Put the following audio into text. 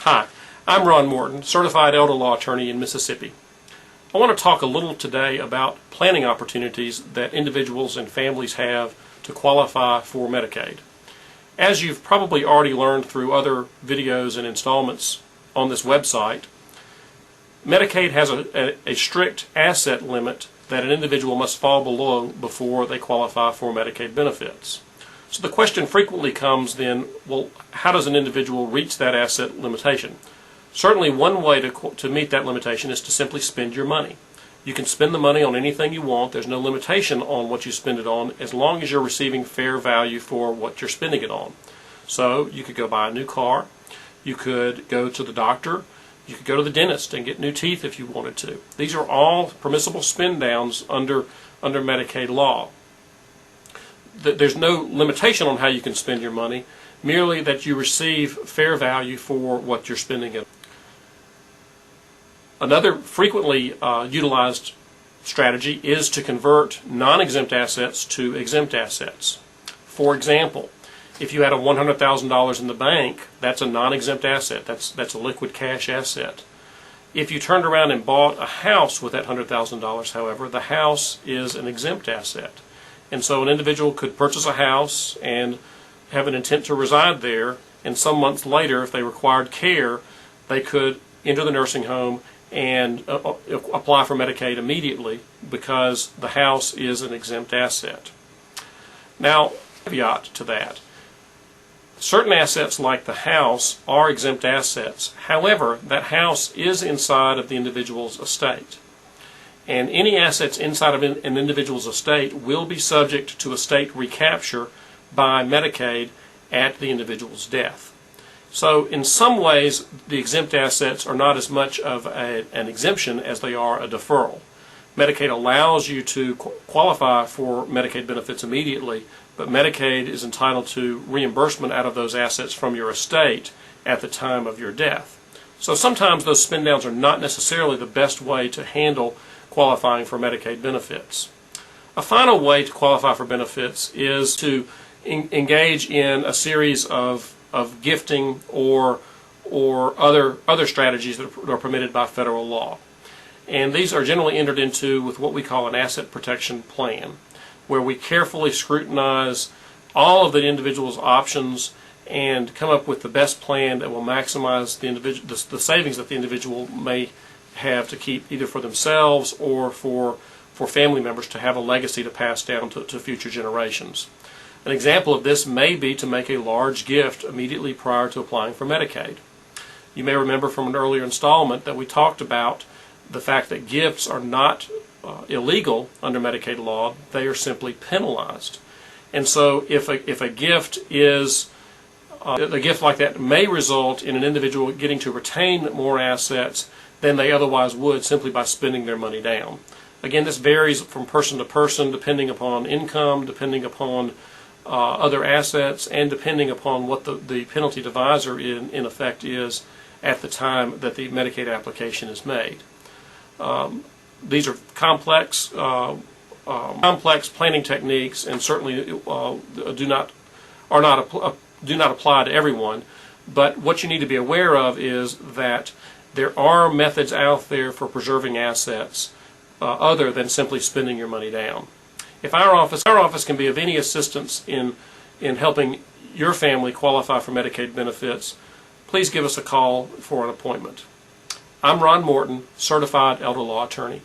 Hi, I'm Ron Morton, certified elder law attorney in Mississippi. I want to talk a little today about planning opportunities that individuals and families have to qualify for Medicaid. As you've probably already learned through other videos and installments on this website, Medicaid has a strict asset limit that an individual must fall below before they qualify for Medicaid benefits. So the question frequently comes then, well, how does an individual reach that asset limitation? Certainly one way to meet that limitation is to simply spend your money. You can spend the money on anything you want. There's no limitation on what you spend it on as long as you're receiving fair value for what you're spending it on. So you could go buy a new car, you could go to the doctor, you could go to the dentist and get new teeth if you wanted to. These are all permissible spend downs under Medicaid law. There's no limitation on how you can spend your money, merely that you receive fair value for what you're spending it. Another frequently utilized strategy is to convert non-exempt assets to exempt assets. For example, if you had a $100,000 in the bank, that's a non-exempt asset. That's a liquid cash asset. If you turned around and bought a house with that $100,000, however, the house is an exempt asset. And so an individual could purchase a house and have an intent to reside there, and some months later, if they required care, they could enter the nursing home and apply for Medicaid immediately because the house is an exempt asset. Now, caveat to that. Certain assets like the house are exempt assets. However, that house is inside of the individual's estate. And any assets inside of an individual's estate will be subject to estate recapture by Medicaid at the individual's death. So in some ways, the exempt assets are not as much of an exemption as they are a deferral. Medicaid allows you to qualify for Medicaid benefits immediately, but Medicaid is entitled to reimbursement out of those assets from your estate at the time of your death. So sometimes those spend downs are not necessarily the best way to handle qualifying for Medicaid benefits. A final way to qualify for benefits is to engage in a series of gifting or other strategies that are permitted by federal law. And these are generally entered into with what we call an asset protection plan, where we carefully scrutinize all of the individual's options and come up with the best plan that will maximize the savings that the individual may have to keep either for themselves or for family members to have a legacy to pass down to future generations. An example of this may be to make a large gift immediately prior to applying for Medicaid. You may remember from an earlier installment that we talked about the fact that gifts are not illegal under Medicaid law, they are simply penalized. And so if a gift is a gift like that may result in an individual getting to retain more assets than they otherwise would simply by spending their money down. Again, this varies from person to person depending upon income, depending upon other assets, and depending upon what the penalty divisor in effect is at the time that the Medicaid application is made. These are complex planning techniques, and certainly do not apply to everyone. But what you need to be aware of is that there are methods out there for preserving assets other than simply spending your money down. If our office can be of any assistance in helping your family qualify for Medicaid benefits, please give us a call for an appointment. I'm Ron Morton, certified elder law attorney.